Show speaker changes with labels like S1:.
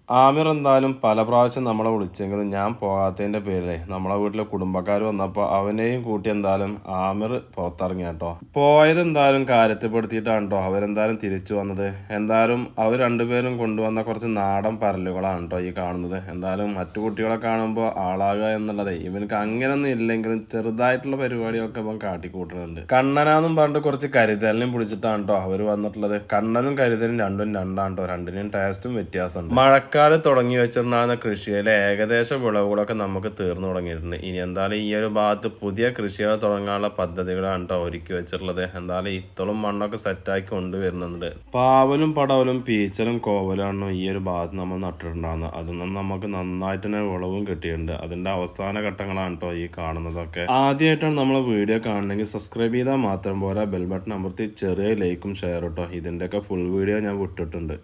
S1: ആമിർ എന്തായാലും പല പ്രാവശ്യം നമ്മളെ വിളിച്ചെങ്കിലും ഞാൻ പോകാത്തതിൻ്റെ പേരിലേ നമ്മളെ വീട്ടിലെ കുടുംബക്കാർ വന്നപ്പോൾ അവനെയും കൂട്ടി എന്തായാലും ആമിർ പുറത്തിറങ്ങി കേട്ടോ. പോയത് എന്തായാലും കാര്യത്തിൽപ്പെടുത്തിയിട്ടാണ് കേട്ടോ അവരെന്തായാലും തിരിച്ചു വന്നത്. എന്തായാലും അവർ രണ്ടുപേരും കൊണ്ടുവന്ന കുറച്ച് നാടൻ പരലുകളാണ് കേട്ടോ ഈ കാണുന്നത്. എന്തായാലും മറ്റു കുട്ടികളെ കാണുമ്പോൾ ആളാകുക എന്നുള്ളതേ ഇവനക്ക് അങ്ങനെയൊന്നും ഇല്ലെങ്കിലും ചെറുതായിട്ടുള്ള പരിപാടികളൊക്കെ ഇവൻ കാട്ടിക്കൂട്ടുന്നുണ്ട്. കണ്ണനാന്നും പറഞ്ഞിട്ട് കുറച്ച് കരുതലിനും പിടിച്ചിട്ടാണ് കേട്ടോ അവർ വന്നിട്ടുള്ളത്. കണ്ണനും കരുതലും രണ്ടും രണ്ടാണ് കേട്ടോ. രണ്ടിനും ടേസ്റ്റും വ്യത്യാസമുണ്ട്. മഴക്കാലം തുടങ്ങി വെച്ചിട്ടുണ്ടാകുന്ന കൃഷിയിലെ ഏകദേശം വിളവുകളൊക്കെ നമുക്ക് തീർന്നു തുടങ്ങിയിട്ടുണ്ട്. ഇനി എന്തായാലും ഈ ഒരു ഭാഗത്ത് പുതിയ കൃഷികൾ തുടങ്ങാനുള്ള പദ്ധതികളാണ് കേട്ടോ ഒരുക്കി വെച്ചിട്ടുള്ളത്. എന്തായാലും ഇത്തളും മണ്ണൊക്കെ സെറ്റാക്കി കൊണ്ടുവരുന്നുണ്ട്. പാവലും പടവലും പീച്ചലും കോവലാണ് ഈ ഒരു ഭാഗത്ത് നമ്മൾ നട്ടിട്ടുണ്ടാകുന്നത്. അതൊന്നും നമുക്ക് നന്നായിട്ട് തന്നെ വിളവും കിട്ടിയിട്ടുണ്ട്. അതിന്റെ അവസാന ഘട്ടങ്ങളാണ് കേട്ടോ ഈ കാണുന്നതൊക്കെ. ആദ്യമായിട്ടാണ് നമ്മൾ വീഡിയോ കാണണമെങ്കിൽ സബ്സ്ക്രൈബ് ചെയ്താൽ മാത്രം പോരാ, ബെൽ ബട്ടൺ അമർത്തി ചെറിയ ലൈക്കും ഷെയർ കേട്ടോ. ഇതിൻ്റെയൊക്കെ ഫുൾ വീഡിയോ ഞാൻ വിട്ടിട്ടുണ്ട്.